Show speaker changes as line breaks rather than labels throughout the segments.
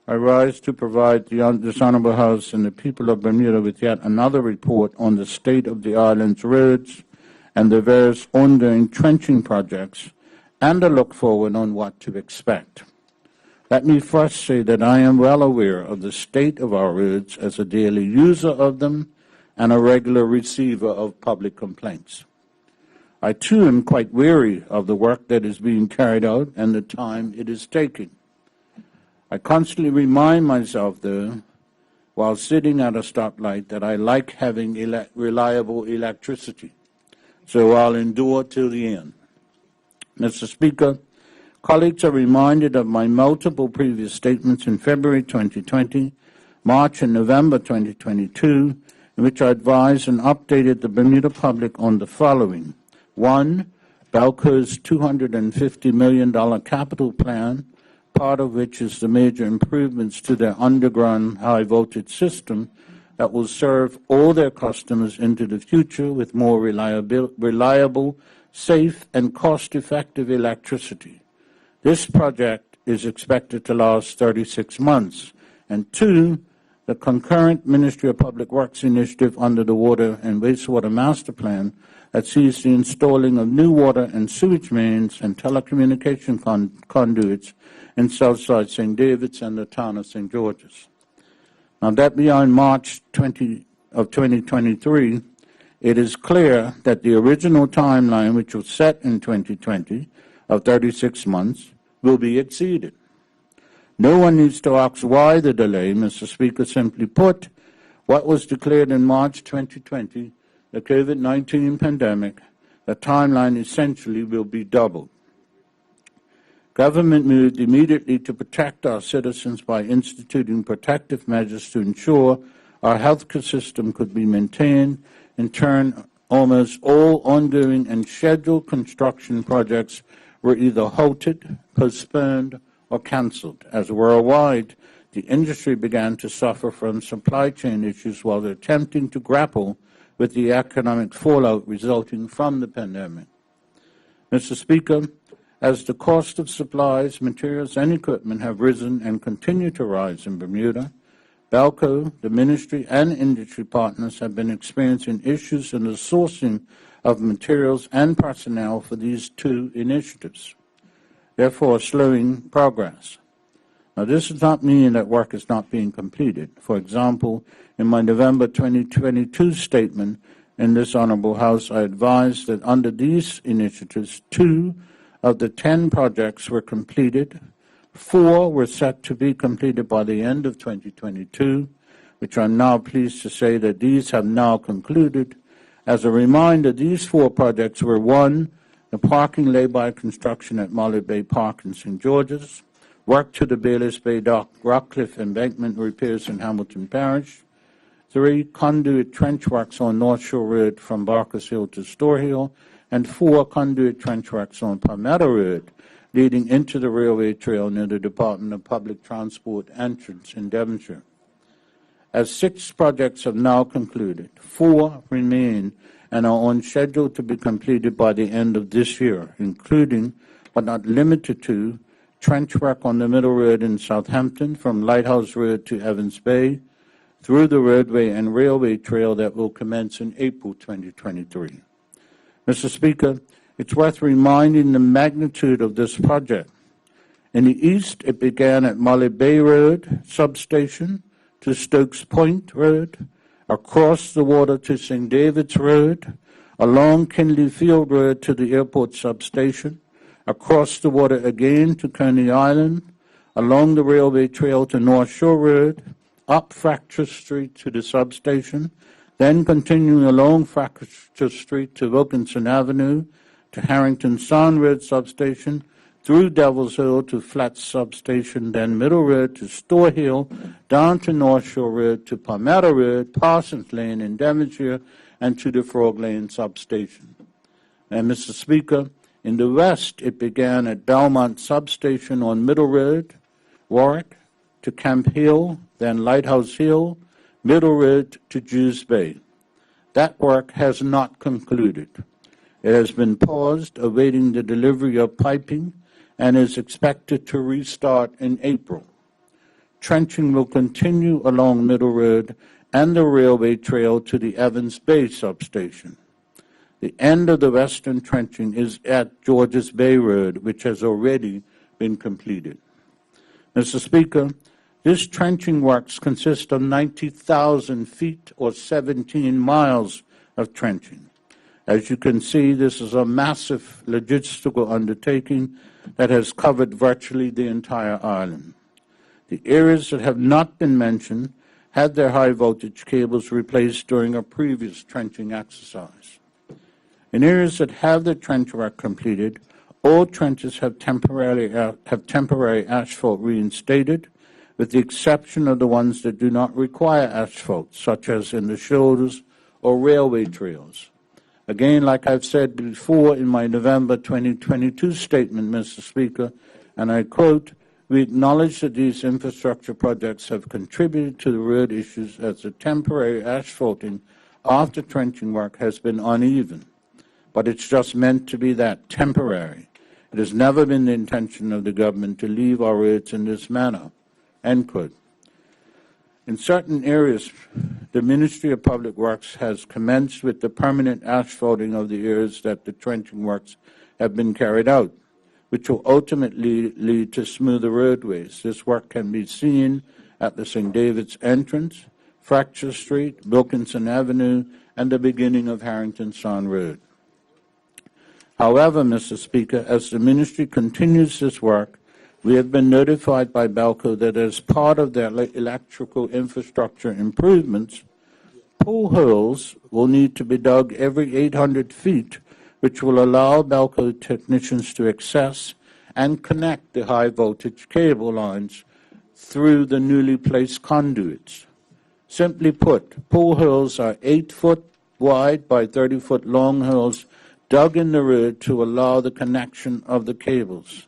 I rise to provide this Honourable House and the people of Bermuda with yet another report on the state of the island's roads and the various ongoing trenching projects, and a look forward on what to expect. Let me first say that I am well aware of the state of our roads as a daily user of them and a regular receiver of public complaints. I too am quite weary of the work that is being carried out and the time it is taking. I constantly remind myself, though, while sitting at a stoplight, that I like having reliable electricity, so I'll endure till the end. Mr. Speaker, colleagues are reminded of my multiple previous statements in February 2020, March and November 2022, in which I advised and updated the Bermuda public on the following. 1. BELCO's $250 million capital plan, part of which is the major improvements to their underground high-voltage system that will serve all their customers into the future with more reliable, safe, and cost-effective electricity. This project is expected to last 36 months. And 2, the concurrent Ministry of Public Works initiative under the Water and Wastewater Master Plan that sees the installing of new water and sewage mains and telecommunication conduits in Southside St. David's and the town of St. George's. Now that beyond March 2023, it is clear that the original timeline, which was set in 2020 of 36 months, will be exceeded. No one needs to ask why the delay, Mr. Speaker. Simply put, what was declared in March 2020, the COVID-19 pandemic, the timeline essentially will be doubled. Government moved immediately to protect our citizens by instituting protective measures to ensure our healthcare system could be maintained. In turn, almost all ongoing and scheduled construction projects were either halted, postponed, or cancelled, as worldwide the industry began to suffer from supply chain issues while attempting to grapple with the economic fallout resulting from the pandemic. Mr. Speaker, as the cost of supplies, materials, and equipment have risen and continue to rise in Bermuda, BELCO, the ministry, and industry partners have been experiencing issues in the sourcing of materials and personnel for these two initiatives, therefore slowing progress. Now, this does not mean that work is not being completed. For example, in my November 2022 statement in this Honourable House, I advised that under these initiatives, 2 of the 10 projects were completed, 4 were set to be completed by the end of 2022, which I'm now pleased to say that these have now concluded. As a reminder, these 4 projects were 1, the parking lay-by construction at Molly Bay Park in St. George's, work to the Bayless Bay Dock Rockcliffe embankment repairs in Hamilton Parish, 3, conduit trench works on North Shore Road from Barker's Hill to Store Hill, and 4, conduit trench works on Palmetto Road, leading into the railway trail near the Department of Public Transport entrance in Devonshire. As 6 projects have now concluded, 4 remain and are on schedule to be completed by the end of this year, including, but not limited to, trench work on the Middle Road in Southampton from Lighthouse Road to Evans Bay, through the roadway and railway trail that will commence in April 2023. Mr. Speaker, it's worth reminding the magnitude of this project. In the east, it began at Molly Bay Road substation to Stokes Point Road, across the water to St. David's Road, along Kinley Field Road to the airport substation, across the water again to Coney Island, along the railway trail to North Shore Road, up Fracture Street to the substation, then continuing along Fracture Street to Wilkinson Avenue, to Harrington Sound Road substation, through Devil's Hill to Flats substation, then Middle Road to Store Hill, down to North Shore Road to Palmetto Road, Parsons Lane in Devonshire, and to the Frog Lane substation. And Mr. Speaker, in the west, it began at Belmont substation on Middle Road, Warwick, to Camp Hill, then Lighthouse Hill, Middle Road to Jews Bay. That work has not concluded. It has been paused, awaiting the delivery of piping, and is expected to restart in April. Trenching will continue along Middle Road and the railway trail to the Evans Bay substation. The end of the western trenching is at Georges Bay Road, which has already been completed. Mr. Speaker, this trenching works consist of 90,000 feet or 17 miles of trenching. As you can see, this is a massive logistical undertaking that has covered virtually the entire island. The areas that have not been mentioned had their high-voltage cables replaced during a previous trenching exercise. In areas that have their trench work completed, all trenches have temporary asphalt reinstated, with the exception of the ones that do not require asphalt, such as in the shoulders or railway trails. Again, like I've said before in my November 2022 statement, Mr. Speaker, and I quote, "We acknowledge that these infrastructure projects have contributed to the road issues as the temporary asphalting after trenching work has been uneven. But it's just meant to be that, temporary. It has never been the intention of the government to leave our roads in this manner." End quote. In certain areas, the Ministry of Public Works has commenced with the permanent asphalting of the areas that the trenching works have been carried out, which will ultimately lead to smoother roadways. This work can be seen at the St. David's entrance, Fracture Street, Wilkinson Avenue, and the beginning of Harrington Sound Road. However, Mr. Speaker, as the Ministry continues this work, we have been notified by BELCO that as part of their electrical infrastructure improvements, pool holes will need to be dug every 800 feet, which will allow BELCO technicians to access and connect the high-voltage cable lines through the newly placed conduits. Simply put, pool holes are 8-foot wide by 30-foot long holes dug in the road to allow the connection of the cables.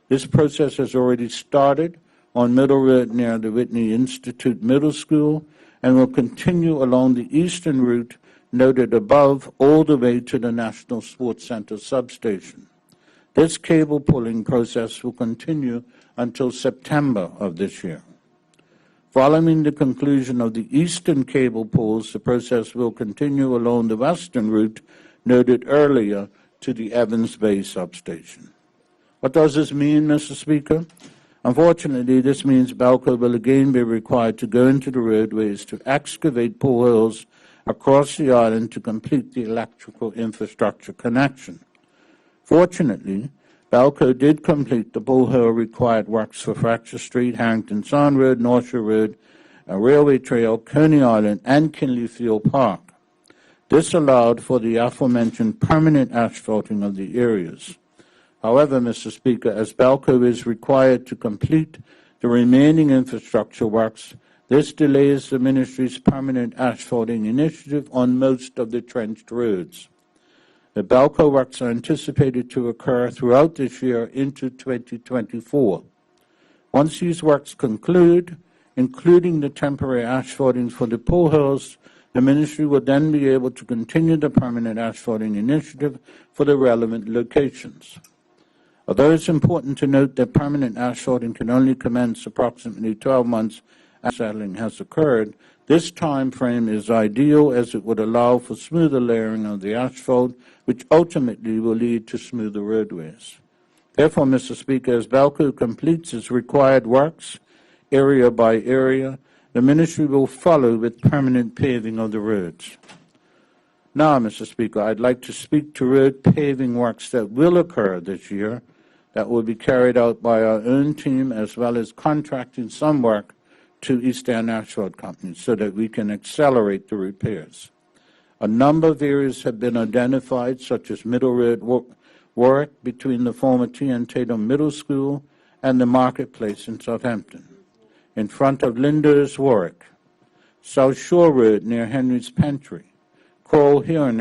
This process has already started on Middle Road near the Whitney Institute Middle School and will continue along the eastern route noted above all the way to the National Sports Center substation. This cable pulling process will continue until September of this year. Following the conclusion of the eastern cable pulls, the process will continue along the western route noted earlier to the Evans Bay substation. What does this mean, Mr. Speaker? Unfortunately, this means BELCO will again be required to go into the roadways to excavate pool holes across the island to complete the electrical infrastructure connection. Fortunately, BELCO did complete the pool hole required works for Fracture Street, Harrington Sound Road, North Shore Road, a railway trail, Coney Island, and Kinley Field Park. This allowed for the aforementioned permanent asphalting of the areas. However, Mr. Speaker, as BELCO is required to complete the remaining infrastructure works, this delays the Ministry's permanent asphalting initiative on most of the trenched roads. The BELCO works are anticipated to occur throughout this year into 2024. Once these works conclude, including the temporary asphalting for the pool holes, the Ministry will then be able to continue the permanent asphalting initiative for the relevant locations. Although it's important to note that permanent asphalting can only commence approximately 12 months after settling has occurred, this time frame is ideal as it would allow for smoother layering of the asphalt, which ultimately will lead to smoother roadways. Therefore, Mr. Speaker, as BELCO completes its required works, area by area, the Ministry will follow with permanent paving of the roads. Now, Mr. Speaker, I'd like to speak to road paving works that will occur this year that will be carried out by our own team as well as contracting some work to East End Asphalt Company so that we can accelerate the repairs. A number of areas have been identified, such as Middle Road Warwick between the former T.N. Tatum Middle School and the Marketplace in Southampton, in front of Lindo's Warwick, South Shore Road near Henry's Pantry, Coral Hill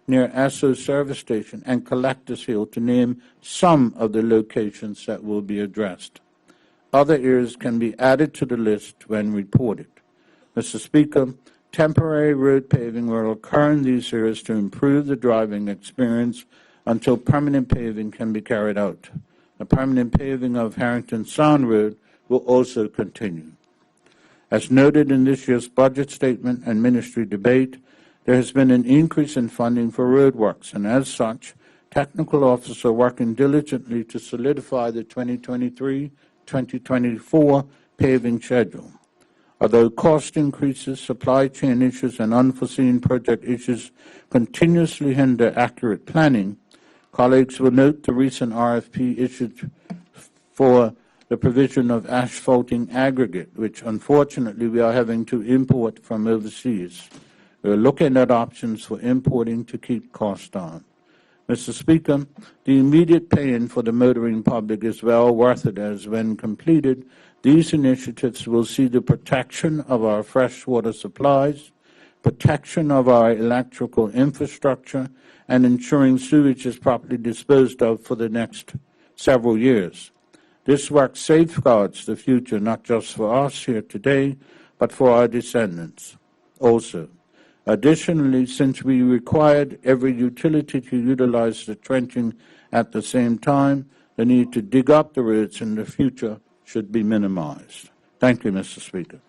near Esso Service Station, and Collectors Hill, to name some of the locations that will be addressed. Other areas can be added to the list when reported. Mr. Speaker, temporary road paving will occur in these areas to improve the driving experience until permanent paving can be carried out. The permanent paving of Harrington Sound Road will also continue. As noted in this year's budget statement and ministry debate, there has been an increase in funding for roadworks, and as such, technical officers are working diligently to solidify the 2023-2024 paving schedule. Although cost increases, supply chain issues, and unforeseen project issues continuously hinder accurate planning, colleagues will note the recent RFP issued for the provision of asphalting aggregate, which unfortunately we are having to import from overseas. We are looking at options for importing to keep costs down. Mr. Speaker, the immediate pay-in for the motoring public is well worth it, as when completed, these initiatives will see the protection of our freshwater supplies, protection of our electrical infrastructure, and ensuring sewage is properly disposed of for the next several years. This work safeguards the future not just for us here today, but for our descendants also. Additionally, since we required every utility to utilize the trenching at the same time, the need to dig up the roads in the future should be minimized. Thank you, Mr. Speaker.